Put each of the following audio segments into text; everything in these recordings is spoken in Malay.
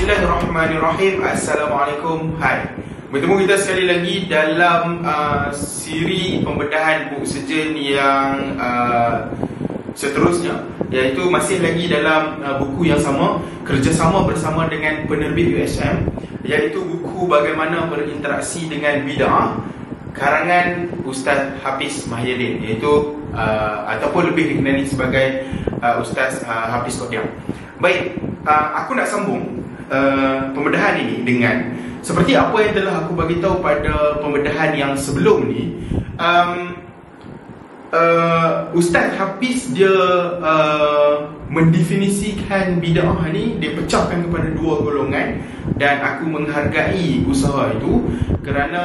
Bismillahirrahmanirrahim. Assalamualaikum. Hai. Bertemu kita sekali lagi dalam siri pembedahan buku sejen yang seterusnya, iaitu masih lagi dalam buku yang sama, kerjasama bersama dengan penerbit USM, iaitu buku Bagaimana Berinteraksi dengan Bid'ah, karangan Ustaz Hafiz Mahyidin, iaitu ataupun lebih dikenali sebagai Ustaz Hafiz Qadian. Baik, aku nak sambung pembedahan ini dengan seperti apa yang telah aku bagi tahu pada pembedahan yang sebelum ni. Ustaz Hafiz dia mendefinisikan bid'ah ni, dia pecahkan kepada dua golongan, dan aku menghargai usaha itu kerana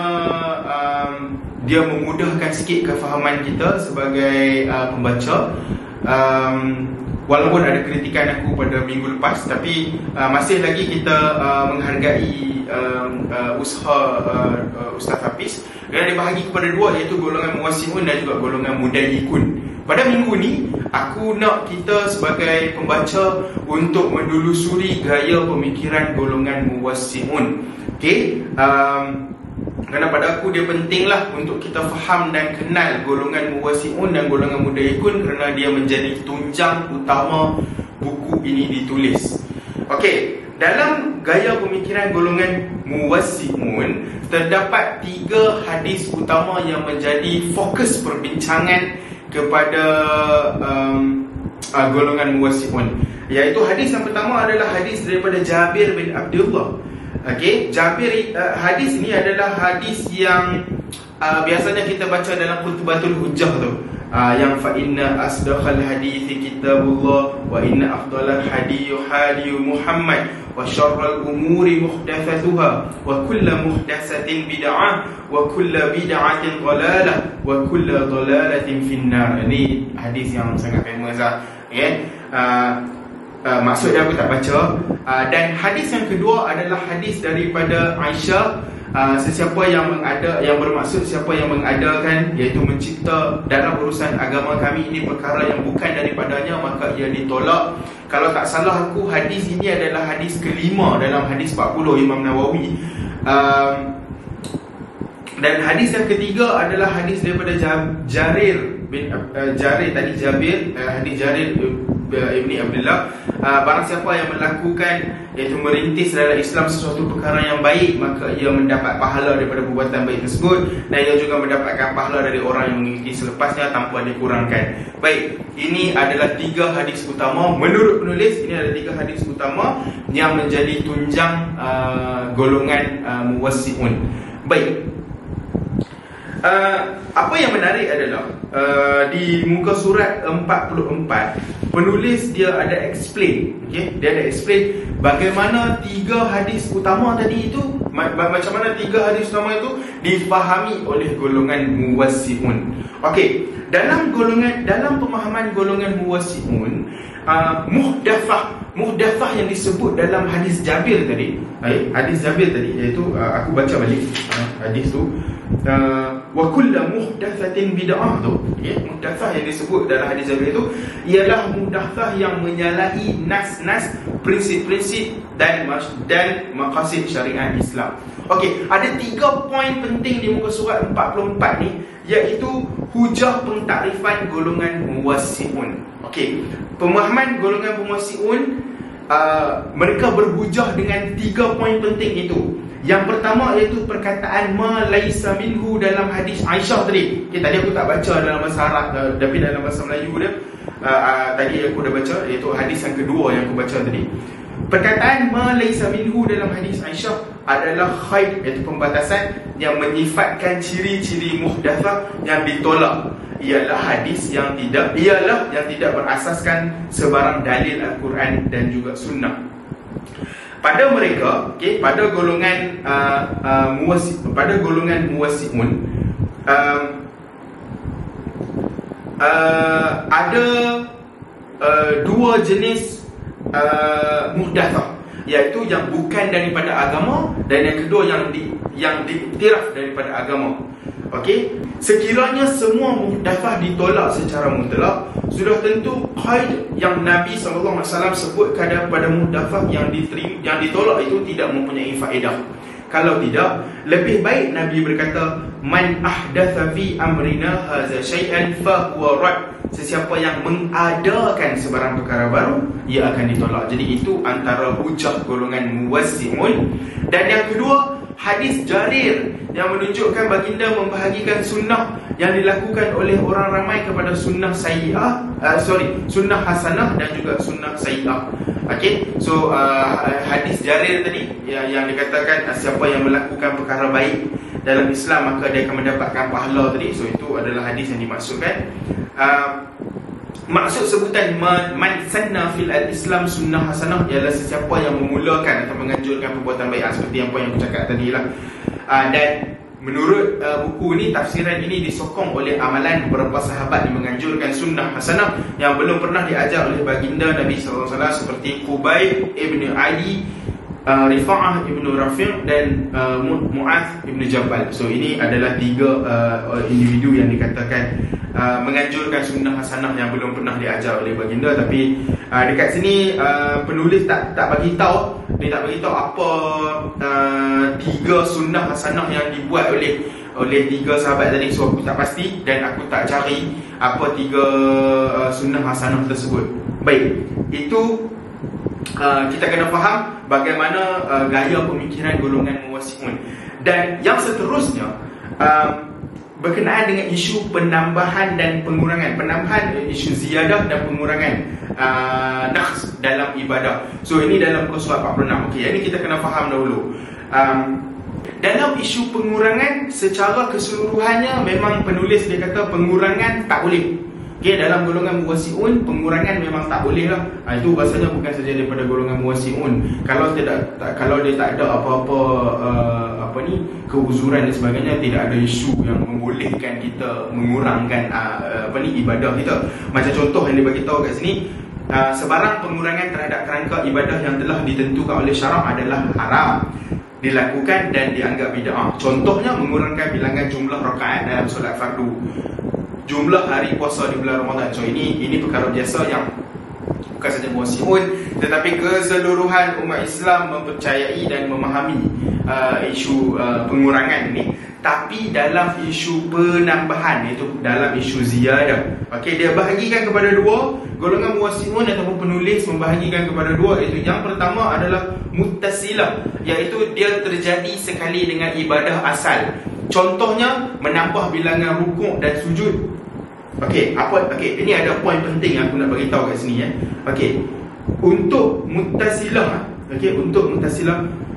dia memudahkan sikit kefahaman kita sebagai pembaca. Walaupun ada kritikan aku pada minggu lepas, tapi masih lagi kita menghargai usaha Ustaz Hafiz, kerana dia bahagi kepada dua, iaitu golongan muwassim'un dan juga golongan mudayyiqun. Pada minggu ni aku nak kita sebagai pembaca untuk mendelusuri gaya pemikiran golongan muwassim'un. Okey, kerana pada aku dia pentinglah untuk kita faham dan kenal golongan muwassim'un dan golongan mudayyiqun, kerana dia menjadi tunjang utama buku ini ditulis. Okey, dalam gaya pemikiran golongan muwassim'un terdapat 3 hadis utama yang menjadi fokus perbincangan kepada golongan muwassim'un. Iaitu hadis yang pertama adalah hadis daripada Jabir bin Abdullah. Okey, Jabir, hadis ini adalah hadis yang biasanya kita baca dalam khutbatul hujjah tu, yang fa inna asdaqal hadithi kitabullah wa inna afdalal hadi Muhammad wa syarrul umuri muhdatsatuha wa kullu muhdatsatin bid'ah wa kullu bid'atin dhalalah wa kullu dhalalatin finnar. Ini hadis yang sangat famous lah, okey. Maksud dia aku tak baca. Dan hadis yang kedua adalah hadis daripada Aisyah. Sesiapa yang bermaksud siapa yang mengadakan, iaitu mencipta dalam urusan agama kami ini perkara yang bukan daripadanya, maka ia ditolak. Kalau tak salah aku, hadis ini adalah hadis kelima dalam hadis 40 Imam Nawawi. Dan hadis yang ketiga adalah hadis daripada Jarir bin Jabir, hadis Jarir Ibni Abdullah. Barang siapa yang melakukan, iaitu merintis dalam Islam sesuatu perkara yang baik, maka ia mendapat pahala daripada perbuatan baik tersebut, dan ia juga mendapatkan pahala dari orang yang mengikuti selepasnya tanpa dikurangkan. Baik, ini adalah 3 hadis utama. Menurut penulis, ini adalah 3 hadis utama yang menjadi tunjang golongan muwassim'un. Baik, apa yang menarik adalah di muka surat 44, penulis dia ada explain, okay? Dia ada explain bagaimana 3 hadis utama tadi itu, macam mana 3 hadis utama itu difahami oleh golongan muwassim'un. Okey, dalam pemahaman golongan muwassim'un, muhdatsah yang disebut dalam hadis Jabir tadi, iaitu aku baca balik hadis tu, wa kullu muhdatsatin bid'ah tu, muhdatsah yang disebut dalam hadis Jabir itu ialah muhdatsah yang menyalahi nas-nas, prinsip-prinsip dan maqasid syariat Islam. Okey, ada 3 poin penting di muka surat 44 ni, iaitu hujah pentakrifan golongan muwassim'un. Okey, pemahaman golongan muwassim'un, mereka berhujah dengan 3 poin penting itu. Yang pertama iaitu perkataan ma laisa minhu dalam hadis Aisyah tadi. Okay, tadi aku tak baca dalam bahasa Arab, tapi dalam bahasa Melayu dia tadi aku dah baca, iaitu hadis yang kedua yang aku baca tadi. Perkataan ma laisa minhu dalam hadis Aisyah adalah khaid, iaitu pembatasan yang menyifatkan ciri-ciri muhdatsah yang ditolak. Ialah hadis yang tidak berasaskan sebarang dalil Al-Quran dan juga sunnah. Pada mereka, okay, pada golongan muwassim'un, ada 2 jenis muhdatsah, iaitu yang bukan daripada agama, dan yang kedua yang diiktiraf daripada agama. Okey, sekiranya semua muhdatsah ditolak secara mutlak, sudah tentu qaid yang Nabi SAW sebutkan pada muhdatsah yang ditolak itu tidak mempunyai faedah. Kalau tidak, lebih baik Nabi berkata, man ahdatha fi amrina hadza syai'an fa huwa rad. Sesiapa yang mengadakan sebarang perkara baru, ia akan ditolak. Jadi itu antara hujah golongan muwassi'un. Dan yang kedua, hadis Jarir yang menunjukkan baginda membahagikan sunnah yang dilakukan oleh orang ramai kepada sunnah sunnah hasanah dan juga sunnah sayyi'ah. Okey, so hadis Jarir tadi yang dikatakan siapa yang melakukan perkara baik dalam Islam maka dia akan mendapatkan pahala tadi. So itu adalah hadis yang dimaksudkan. Maksud sebutan man sanna fil al-Islam sunnah hasanah ialah sesiapa yang memulakan atau menganjurkan perbuatan baik, seperti apa yang aku cakap tadi lah. Dan menurut buku ni, tafsiran ini disokong oleh amalan beberapa sahabat yang menganjurkan sunnah hasanah yang belum pernah diajar oleh baginda Nabi SAW, seperti Qubayb ibn Ali, Rifa'ah ibn Rafi' dan Mu'adh ibn Jabal. So ini adalah tiga individu yang dikatakan menganjurkan sunnah hasanah yang belum pernah diajar oleh baginda. Tapi dekat sini penulis tak bagi tahu, dia tak bagi tahu apa tiga sunnah hasanah yang dibuat oleh tiga sahabat tadi. So aku tak pasti dan aku tak cari apa tiga sunnah hasanah tersebut. Baik, itu kita kena faham bagaimana gaya pemikiran golongan muwassi'un. Dan yang seterusnya berkenaan dengan isu penambahan dan pengurangan. Penambahan, isu ziyadah dan pengurangan naqs dalam ibadah. So ini dalam muka surat 46. Okey, ini kita kena faham dahulu. Dalam isu pengurangan secara keseluruhannya memang penulis dia kata pengurangan tak boleh. Okey, dalam golongan muwassi'un pengurangan memang tak boleh lah. Itu bahasanya bukan saja daripada golongan muwassi'un. Kalau dia tak ada apa-apa keuzuran dan sebagainya, tidak ada isu yang membolehkan kita mengurangkan ibadah kita. Macam contoh yang dia bagi tahu kat sini, sebarang pengurangan terhadap kerangka ibadah yang telah ditentukan oleh syarak adalah haram dilakukan dan dianggap bid'ah. Contohnya mengurangkan bilangan jumlah rakaat dalam solat fardu, jumlah hari puasa di bulan Ramadan. So ini perkara biasa yang bukan saja muwassi'un tetapi keseluruhan umat Islam mempercayai dan memahami isu pengurangan ini. Tapi dalam isu penambahan, iaitu dalam isu ziyadah, okey, dia bahagikan kepada dua. Golongan muwassi'un ataupun penulis membahagikan kepada dua, iaitu yang pertama adalah muttasilah, iaitu dia terjadi sekali dengan ibadah asal. Contohnya menambah bilangan rukuk dan sujud. Okey, ini ada poin penting yang aku nak bagi tahu kat sini ya. Okey, untuk muttasilah,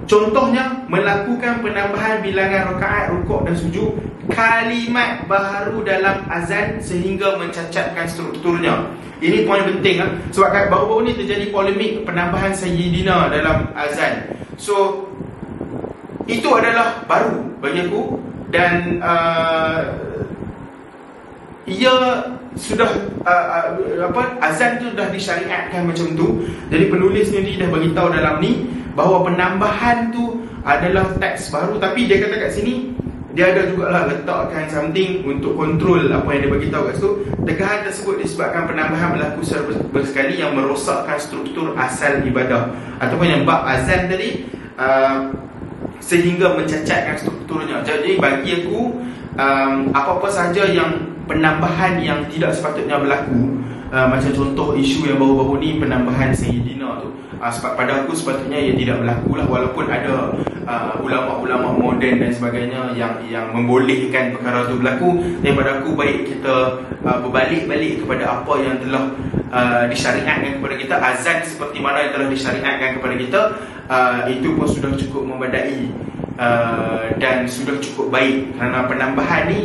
contohnya melakukan penambahan bilangan rakaat, rukuk dan sujud, kalimat baharu dalam azan sehingga mencacatkan strukturnya. Ini poin penting sebab baru-baru ni terjadi polemik penambahan sayyidina dalam azan. So itu adalah baru bagi aku dan ia sudah azan tu dah disyariatkan macam tu. Jadi penulis ni dah bagi tahu dalam ni bahawa penambahan tu adalah teks baru. Tapi dia kata kat sini dia ada jugalah letakkan something untuk kontrol apa yang dia bagi tahu kat situ. Tegahan tersebut disebabkan penambahan berlaku secara bersekali yang merosakkan struktur asal ibadah, ataupun yang bab azan tadi sehingga mencacatkan strukturnya. Jadi bagi aku apa-apa saja yang penambahan yang tidak sepatutnya berlaku, macam contoh isu yang baru-baru ni penambahan sayyidina tu, sebab pada aku sepatutnya ia tidak berlaku lah. Walaupun ada ulama-ulama moden dan sebagainya yang membolehkan perkara itu berlaku, tapi pada aku baik kita berbalik-balik kepada apa yang telah disyariatkan kepada kita. Azan seperti mana yang telah disyariatkan kepada kita, itu pun sudah cukup memadai dan sudah cukup baik. Kerana penambahan ni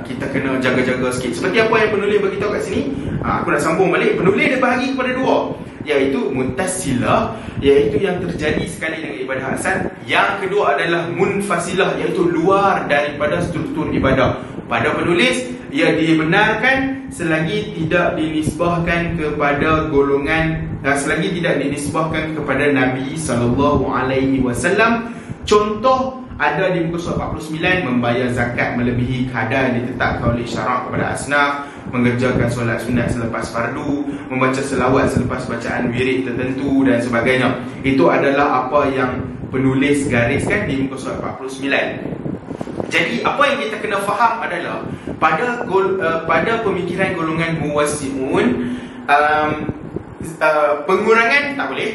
kita kena jaga-jaga sikit. Seperti apa yang penulis bagi tahu kat sini, aku nak sambung balik. Penulis dia bahagi kepada dua, iaitu muttasilah, iaitu yang terjadi sekali dengan ibadah asal. Yang kedua adalah munfasilah, iaitu luar daripada struktur ibadah. Pada penulis, ia dibenarkan selagi tidak dinisbahkan kepada golongan, selagi tidak dinisbahkan kepada Nabi SAW. Contoh ada di muka surat 49, membayar zakat melebihi kadar yang ditetapkan oleh syarak kepada asnaf, mengerjakan solat sunat selepas fardu, membaca selawat selepas bacaan wirid tertentu dan sebagainya. Itu adalah apa yang penulis gariskan di muka surat 49. Jadi apa yang kita kena faham adalah pada pemikiran golongan muwassi'un, pengurangan tak boleh,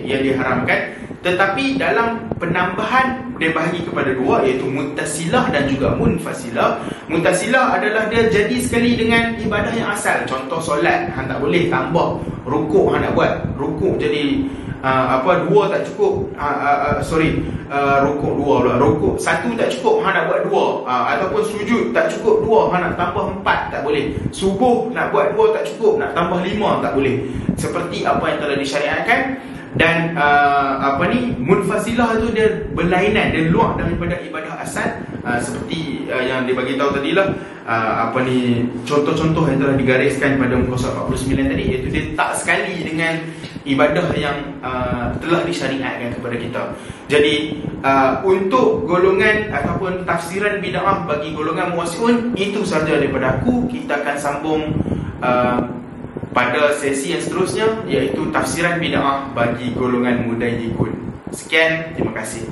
yang diharamkan. Tetapi dalam penambahan dia bahagi kepada dua, iaitu muttasilah dan juga munfasilah. Muttasilah adalah dia jadi sekali dengan ibadah yang asal. Contoh solat, hang tak boleh tambah rukuk, hang nak buat rukuk jadi dua tak cukup, rukuk dua pula, rukuk satu tak cukup, hang nak buat dua, ataupun sujud tak cukup dua, hang nak tambah 4, tak boleh. Subuh nak buat 2 tak cukup, nak tambah 5, tak boleh. Seperti apa yang telah disyariatkan. Dan munfasilah itu dia berlainan, dia luar daripada ibadah asal, seperti yang dia bagi tahu tadilah, contoh-contoh yang telah digariskan pada muka surat 49 tadi, iaitu dia tak sekali dengan ibadah yang telah disyariatkan kepada kita. Jadi untuk golongan ataupun tafsiran bid'ah bagi golongan muwassi'un, itu sahaja daripada aku. Kita akan sambung pada sesi yang seterusnya, iaitu tafsiran bid'ah bagi golongan mudayyikun. Sekian, terima kasih.